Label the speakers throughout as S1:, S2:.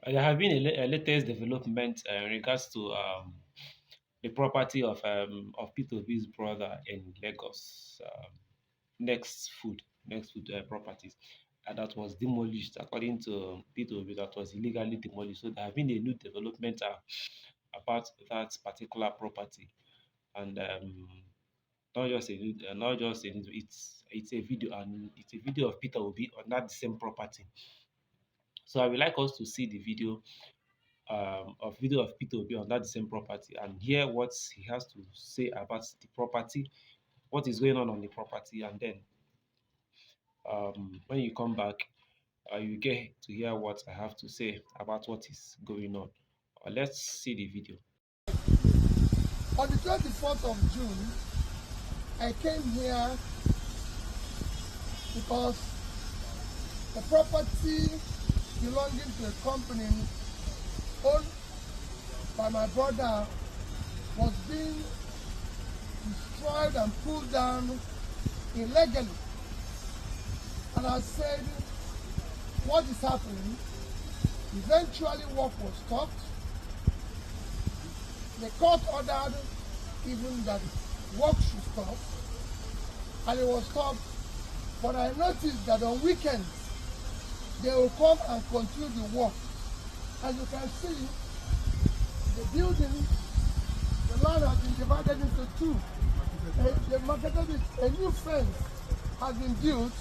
S1: There have been a latest development in regards to the property of Peter B's brother in Lagos. Next food properties that was demolished according to Peter B, that was illegally demolished. So there have been a new development about that particular property, and not just a new, it's a video, and it's a video of Peter Obi on that same property. So I would like us to see the video of Peter Obi on that same property and hear what he has to say about the property, what is going on the property, and then when you come back, you get to hear what I have to say about what is going on. Let's see the video.
S2: On the 24th of June, I came here because the property belonging to a company owned by my brother was being destroyed and pulled down illegally. And I said, what is happening? Eventually work was stopped. The court ordered even that work should stop, and it was stopped. But I noticed that on weekends, they will come and continue the work. As you can see, the building, the land has been divided into two. They marketed it, a new fence has been built,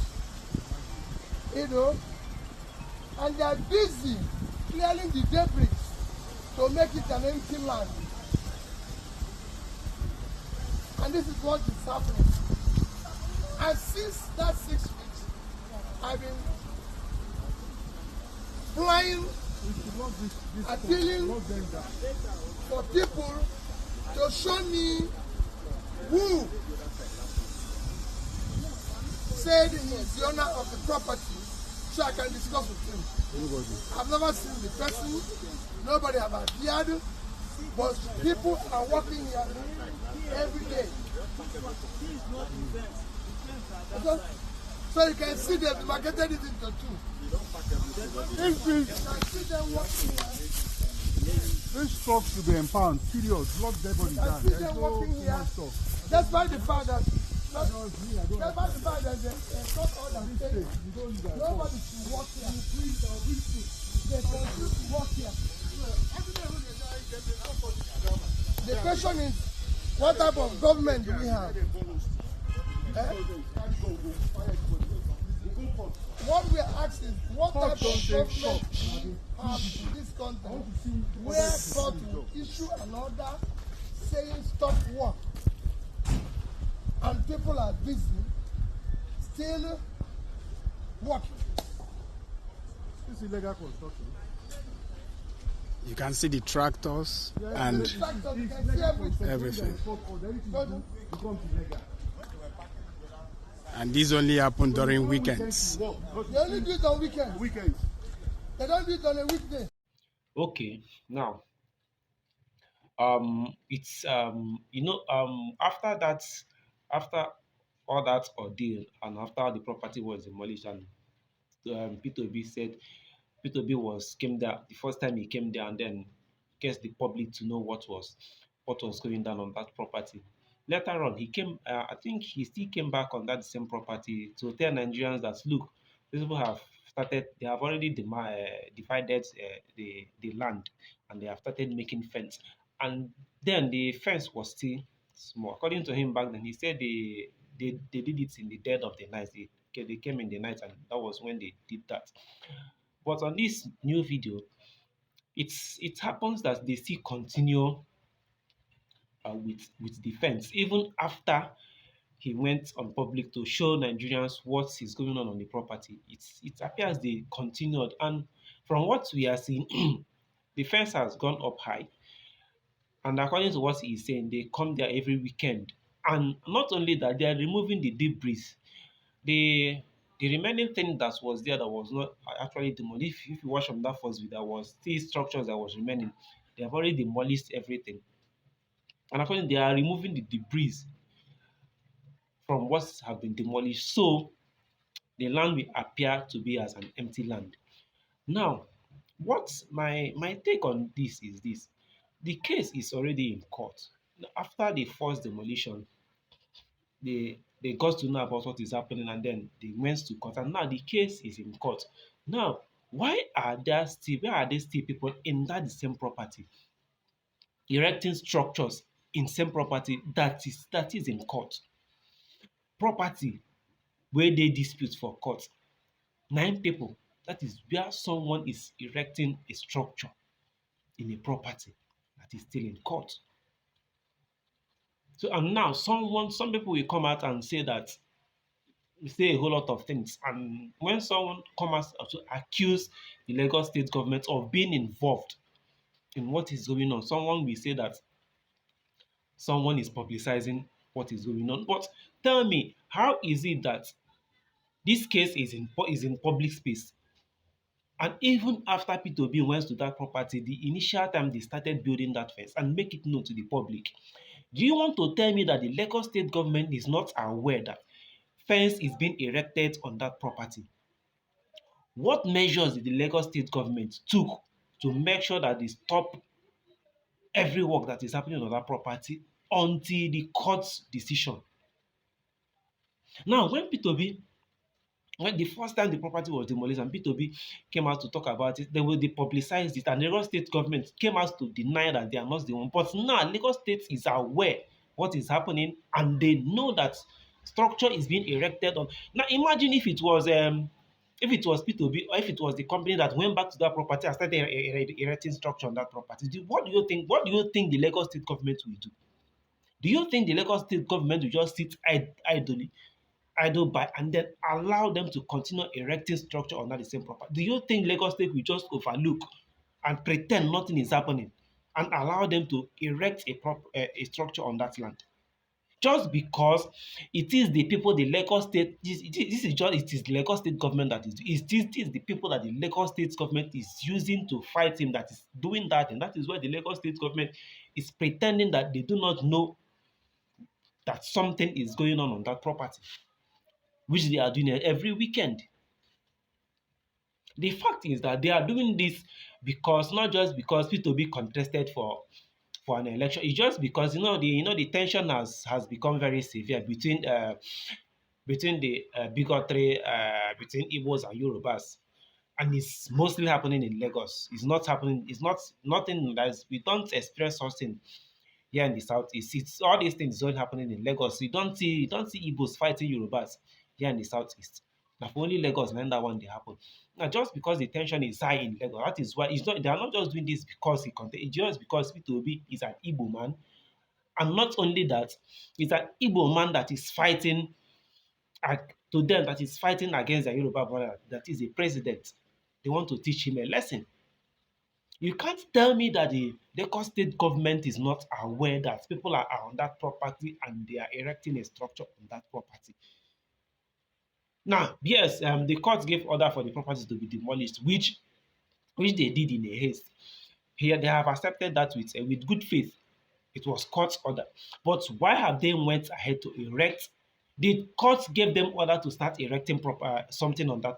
S2: and they are busy clearing the debris to make it an empty land. And this is what is happening. And since that 6 weeks, I've been flying, appealing for people to show me who said he's the owner of the property so I can discuss with him. I've never seen the person, nobody have appeared, but people are working here every day. So you can see they've marketed it into two.
S3: This truck should be impounded. Period. Block dead body down.
S2: There's no stuff. That's why the fact that there's a court order saying nobody should work here. They continue to work here. The question is, what type of government do we have? What we are asking is, what type of government do we have in this country where court will issue an order saying stop work and people are busy still working?
S3: This is illegal construction.
S4: You can see the tractors and
S2: You can see
S4: everything.
S2: Pardon?
S4: And this only happen during weekends.
S2: They only do it on weekends. They don't do it on a weekday.
S1: Okay, now it's after all that ordeal and after the property was demolished and P2B said P2B came there the first time he came there and then gets the public to know what was going down on that property. Later on, he came. I think he still came back on that same property to tell Nigerians that look, these people have started. They have already divided the land, and they have started making fence. And then the fence was still small. According to him back then, he said they did it in the dead of the night. They came in the night, and that was when they did that. But on this new video, it happens that they still continue with the fence even after he went on public to show Nigerians what is going on the property. It appears they continued, and from what we are seeing, the fence has gone up high. And according to what he's saying, they come there every weekend. And not only that, they are removing the debris. The remaining thing that was there that was not actually demolished, if you watch from that first video, there was still structures that was remaining. They have already demolished everything. And according, they are removing the debris from what have been demolished. So the land will appear to be as an empty land. Now, What my take on this is this: the case is already in court. After the first demolition, they got to know about what is happening and then they went to court and now the case is in court. Now, why are there still people in that the same property erecting structures in same property that is in court? Property where they dispute for court. Nine people. That is where someone is erecting a structure in a property that is still in court. So and now some people will come out and say that say a whole lot of things. And when someone comes out to accuse the Lagos state government of being involved in what is going on, someone will say that someone is publicizing what is going on. But tell me, how is it that this case is in public space? And even after P2B went to that property, the initial time they started building that fence and make it known to the public. Do you want to tell me that the Lagos state government is not aware that fence is being erected on that property? What measures did the Lagos state government took to make sure that they stop every work that is happening on that property until the court's decision? Now, when the first time the property was demolished and P2B came out to talk about it, they publicized it and Lagos state government came out to deny that they are not the one. But now Lagos state is aware what is happening and they know that structure is being erected on. Now imagine if it was P2B or if it was the company that went back to that property and started erecting structure on that property. What do you think? What do you think the Lagos state government will do? Do you think the Lagos state government will just sit idle by and then allow them to continue erecting structure on that same property? Do you think Lagos State will just overlook and pretend nothing is happening and allow them to erect a structure on that land? Just because it is the people, the Lagos State, this is just it is the Lagos State government that is the people that the Lagos State government is using to fight him that is doing that, and that is why the Lagos State government is pretending that they do not know that something is going on that property, which they are doing every weekend. The fact is that they are doing this because not just because P2B contested for an election. It's just because the tension has become very severe between the bigotry between Igbos and Yorubas, and it's mostly happening in Lagos. It's not happening. It's not nothing that we don't experience something here in the southeast. It's all these things don't happening in Lagos. You don't see Igbos fighting Yorubas here in the southeast. Now for only Lagos, and that one they happen. Now just because the tension is high in Lagos, that is why it's not. They are not just doing this because it's just because P2B is an Igbo man, and not only that, it's an Igbo man that is fighting to them that is fighting against the Yoruba brother that is a president. They want to teach him a lesson. You can't tell me that the Lagos state government is not aware that people are on that property and they are erecting a structure on that property. Now, yes, the court gave order for the property to be demolished, which they did in a haste. Here they have accepted that with good faith. It was court's order. But why have they went ahead to erect? The court gave them order to start erecting something on that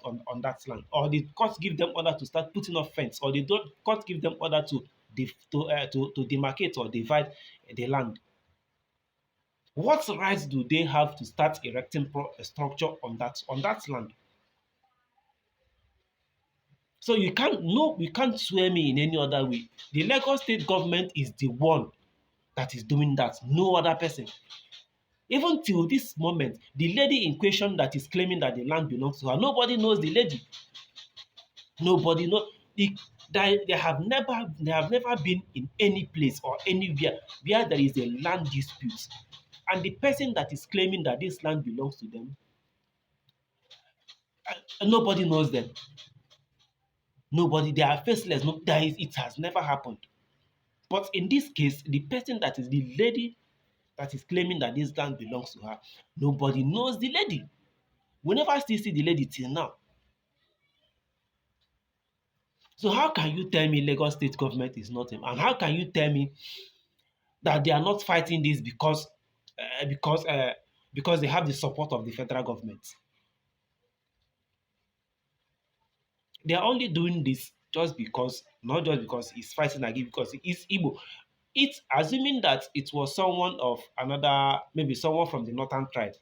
S1: land, or the court give them order to start putting up fence, or the court give them order to demarcate or divide the land. What rights do they have to start erecting a structure on that land? So you can't swear me in any other way. The Lagos state government is the one that is doing that, no other person. Even till this moment, the lady in question that is claiming that the land belongs to her, nobody knows the lady. Nobody knows. They have never been in any place or anywhere where there is a land dispute. And the person that is claiming that this land belongs to them, nobody knows them. Nobody, they are faceless. No, it has never happened. But in this case, the person that is the lady that is claiming that this land belongs to her, nobody knows the lady. We never still see the lady till now. So how can you tell me Lagos state government is not him? And how can you tell me that they are not fighting this because they have the support of the federal government? They are only doing this just because, not just because he's fighting again, because he's Igbo. It's assuming that it was someone of another, maybe someone from the northern tribe.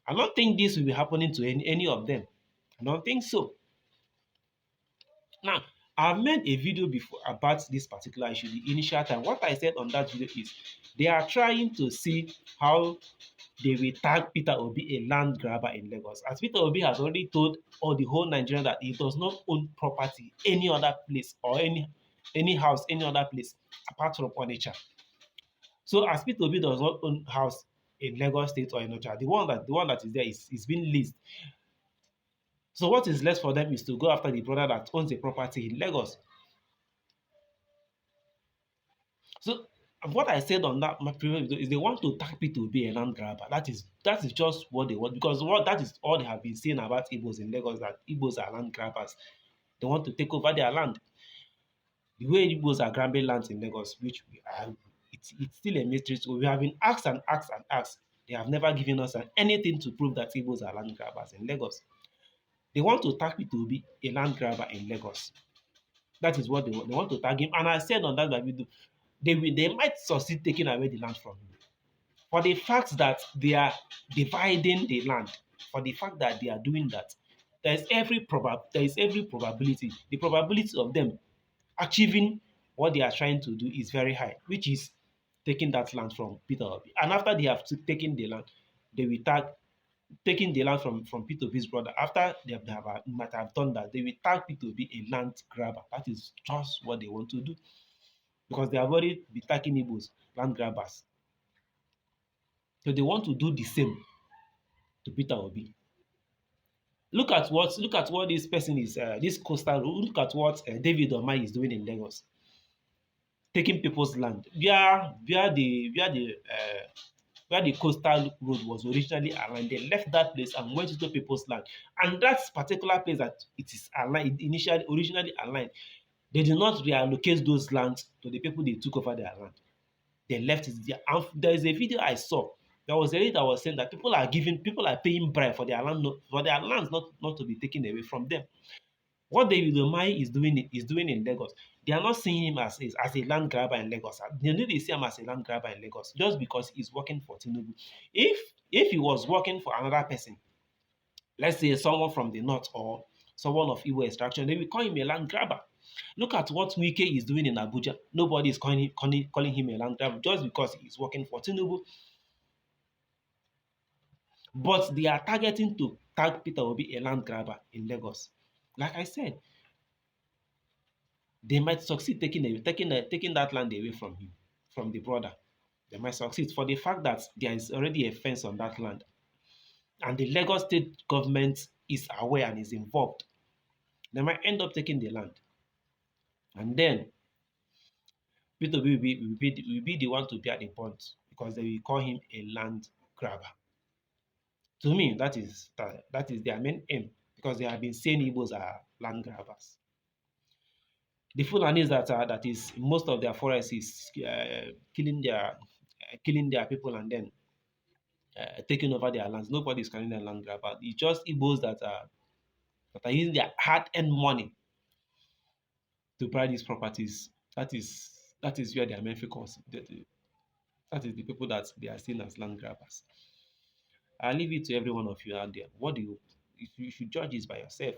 S1: I don't think this will be happening to any of them. I don't think so. Now, I've made a video before about this particular issue, the initial time. What I said on that video is they are trying to see how they will tag Peter Obi a land grabber in Lagos. As Peter Obi has already told all the whole Nigerian that he does not own property any other place or any house, any other place apart from Onitsha. So as Peter Obi does not own house in Lagos State or in Onitsha, the one that is there is being leased. So what is left for them is to go after the brother that owns the property in Lagos. So what I said on that my previous video is they want to tag Peter to be a land grabber. That is just what they want, because what that is all they have been saying about Igbos in Lagos, that Igbos are land grabbers. They want to take over their land. The way Igbos are grabbing lands in Lagos, which we are, it's still a mystery. So we have been asked and asked and asked. They have never given us anything to prove that Igbos are land grabbers in Lagos. They want to tag Peter to be a land grabber in Lagos. That is what they want. They want to tag him. And I said on that video, they might succeed taking away the land from him. For the fact that they are dividing the land, for the fact that they are doing that, there is every probability. The probability of them achieving what they are trying to do is very high, which is taking that land from Peter Obi. And after they have taken the land, they will tag taking the land from Peter Obi's brother. After might have done that, they will tag Peter Obi a land grabber. That is just what they want to do, because they have already been tagging Igbos land grabbers. So they want to do the same to Peter Obi. Look at what this person is this coastal. Look at what David Omai is doing in Lagos, taking people's land where the coastal road was originally aligned. They left that place and went into people's land, and that particular place that it is aligned initially originally aligned, they did not reallocate those lands to the people they took over their land. They left it there. And there is a video I saw. There was a lady that was saying that people are paying bribe for their lands not to be taken away from them. What David Omai is doing in Lagos, they are not seeing him as a land grabber in Lagos. They need to see him as a land grabber in Lagos just because he's working for Tinubu. If he was working for another person, let's say someone from the north or someone of Igbo extraction, they will call him a land grabber. Look at what Wike is doing in Abuja. Nobody is calling him a land grabber just because he's working for Tinubu. But they are targeting to tag Peter Obi a land grabber in Lagos. Like I said, they might succeed taking that land away from him, from the brother. They might succeed for the fact that there is already a fence on that land. And the Lagos state government is aware and is involved. They might end up taking the land. And then Peter Obi will be the one to bear the brunt, because they will call him a land grabber. To me, that is their main aim, because they have been saying Igbos are land grabbers. The Fulanis that is most of their forest is killing their people and then taking over their lands. Nobody is calling them land grabber. It's just Igbos that are using their hard-earned money to buy these properties. That is where their main focus. That is the people that they are seen as land grabbers. I leave it to every one of you out there. What do you should judge this by yourself.